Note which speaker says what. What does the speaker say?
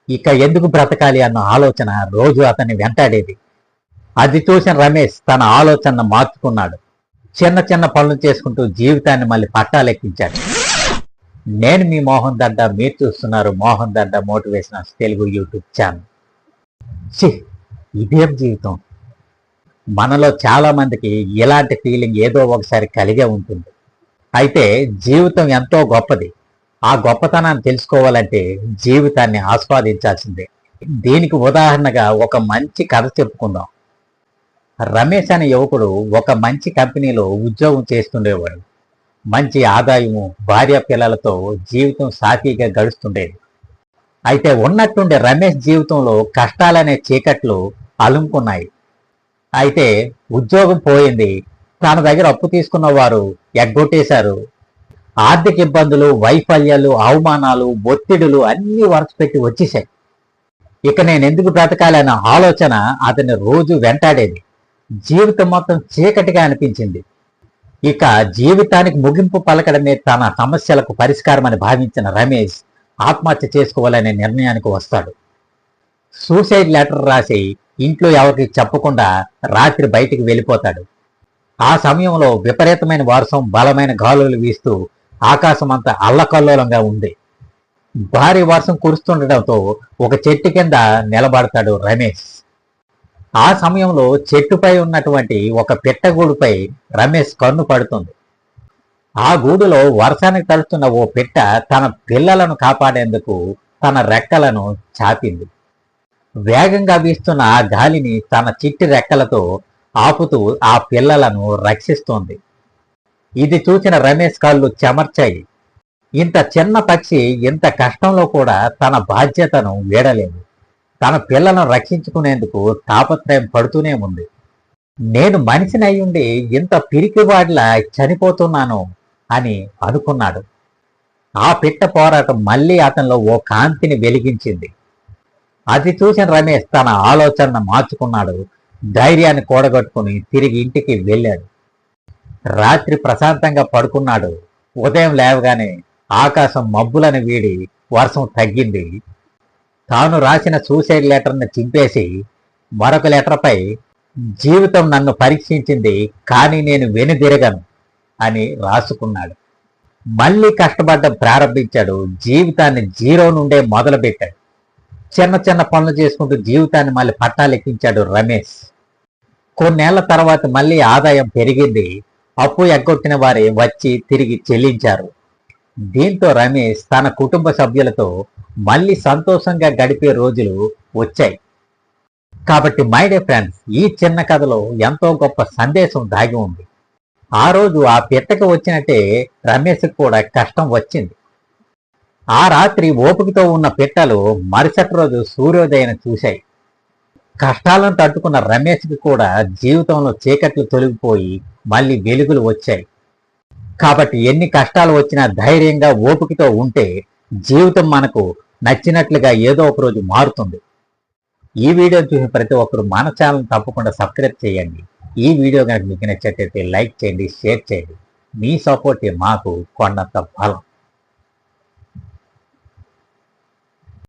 Speaker 1: ఇక ఎందుకు బ్రతకాలి అన్న ఆలోచన రోజు అతన్ని వెంటాడేది. అది చూసిన రమేష్ తన ఆలోచనను మార్చుకున్నాడు. చిన్న చిన్న పనులు చేసుకుంటూ జీవితాన్ని మళ్ళీ పట్టాలెక్కించాడు. నేను మీ మోహన్ దడ్డ, మీరు చూస్తున్నారు Mohan Dadda motivational Telugu YouTube channel. ఇదేం జీవితం! మనలో చాలా మందికి ఇలాంటి ఫీలింగ్ ఏదో ఒకసారి కలిగే ఉంటుంది. అయితే జీవితం ఎంతో గొప్పది. ఆ గొప్పతనాన్ని తెలుసుకోవాలంటే జీవితాన్ని ఆస్వాదించాల్సిందే. దీనికి ఉదాహరణగా ఒక మంచి కథ చెప్పుకుందాం. రమేష్ అనే యువకుడు ఒక మంచి కంపెనీలో ఉద్యోగం చేస్తుండేవాడు. మంచి ఆదాయము, భార్య పిల్లలతో జీవితం సాఫీగా గడుస్తుండేది. అయితే ఉన్నట్టుండే రమేష్ జీవితంలో కష్టాలనే చీకట్లు అలుముకున్నాయి. అయితే ఉద్యోగం పోయింది, తన దగ్గర అప్పు తీసుకున్న వారు ఎగ్గొట్టేశారు. ఆర్థిక ఇబ్బందులు, వైఫల్యాలు, అవమానాలు, ఒత్తిడులు అన్నీ వరుసపెట్టి వచ్చేసాయి. ఇక నేను ఎందుకు బ్రతకాలన్న ఆలోచన అతన్ని రోజు వెంటాడేది. జీవితం మొత్తం చీకటిగా అనిపించింది. ఇక జీవితానికి ముగింపు పలకడమే తన సమస్యలకు పరిష్కారం అని భావించిన రమేష్ ఆత్మహత్య చేసుకోవాలనే నిర్ణయానికి వస్తాడు. సూసైడ్ లెటర్ రాసి ఇంట్లో ఎవరికి చెప్పకుండా రాత్రి బయటికి వెళ్ళిపోతాడు. ఆ సమయంలో విపరీతమైన వర్షం, బలమైన గాలులు వీస్తూ ఆకాశం అంతా అల్లకల్లోలంగా ఉంది. భారీ వర్షం కురుస్తుండటంతో ఒక చెట్టు కింద నిలబడతాడు రమేష్. ఆ సమయంలో చెట్టుపై ఉన్నటువంటి ఒక పిట్టగూడుపై రమేష్ కన్ను పడుతుంది. ఆ గూడులో వర్షానికి తడుస్తున్న ఓ పిట్ట తన పిల్లలను కాపాడేందుకు తన రెక్కలను చాపింది. వేగంగా వీస్తున్న ఆ గాలిని తన చిట్టి రెక్కలతో ఆపుతూ ఆ పిల్లలను రక్షిస్తోంది. ఇది చూసిన రమేష్ కాళ్ళు చెమర్చాయి. ఇంత చిన్న పక్షి ఇంత కష్టంలో కూడా తన బాధ్యతను వీడలేదు. తన పిల్లలను రక్షించుకునేందుకు తాపత్రయం పడుతూనే ఉంది. నేను మనిషిని అయ్యుండి ఇంత పిరికివాడిలా చనిపోతున్నాను అని అనుకున్నాడు. ఆ పిట్ట పోరాటం మళ్ళీ అతనిలో ఓ కాంతిని వెలిగించింది. అది చూసిన రమేష్ తన ఆలోచనను మార్చుకున్నాడు. ధైర్యాన్ని కూడగట్టుకుని తిరిగి ఇంటికి వెళ్ళాడు. రాత్రి ప్రశాంతంగా పడుకున్నాడు. ఉదయం లేవగానే ఆకాశం మబ్బులను వీడి వర్షం తగ్గింది. తాను రాసిన సూసైడ్ లెటర్ని చింపేసి మరొక లెటర్పై జీవితం నన్ను పరీక్షించింది, కానీ నేను వెనుదిరగను అని రాసుకున్నాడు. మళ్ళీ కష్టపడడం ప్రారంభించాడు. జీవితాన్ని జీరో నుండే మొదలుపెట్టాడు. చిన్న చిన్న పనులు చేసుకుంటూ జీవితాన్ని మళ్ళీ పట్టాలెక్కించాడు రమేష్. కొన్నేళ్ల తర్వాత మళ్ళీ ఆదాయం పెరిగింది. అప్పు ఎగ్గొట్టిన వారే వచ్చి తిరిగి చెల్లించారు. దీంతో రమేష్ తన కుటుంబ సభ్యులతో మళ్ళీ సంతోషంగా గడిపే రోజులు వచ్చాయి. కాబట్టి మై డే ఫ్రెండ్స్, ఈ చిన్న కథలో ఎంతో గొప్ప సందేశం దాగి ఉంది. ఆ రోజు ఆ పిట్టకు వచ్చినట్టే రమేష్కి కూడా కష్టం వచ్చింది. ఆ రాత్రి ఓపికతో ఉన్న పిట్టలు మరుసటి రోజు సూర్యోదయం చూశాయి. కష్టాలను తట్టుకున్న రమేష్కి కూడా జీవితంలో చీకట్లు తొలగిపోయి మళ్ళీ వెలుగులు వచ్చాయి. కాబట్టి ఎన్ని కష్టాలు వచ్చినా ధైర్యంగా ఓపికతో ఉంటే జీవితం మనకు నచ్చినట్లుగా ఏదో ఒక రోజు మారుతుంది. ఈ వీడియో చూసిన ప్రతి ఒక్కరు మన ఛానల్ తప్పకుండా సబ్స్క్రైబ్ చేయండి. ఈ వీడియో కనుక మీకు నచ్చినట్లయితే లైక్ చేయండి, షేర్ చేయండి. మీ సపోర్టే మాకు కొండంత బలం.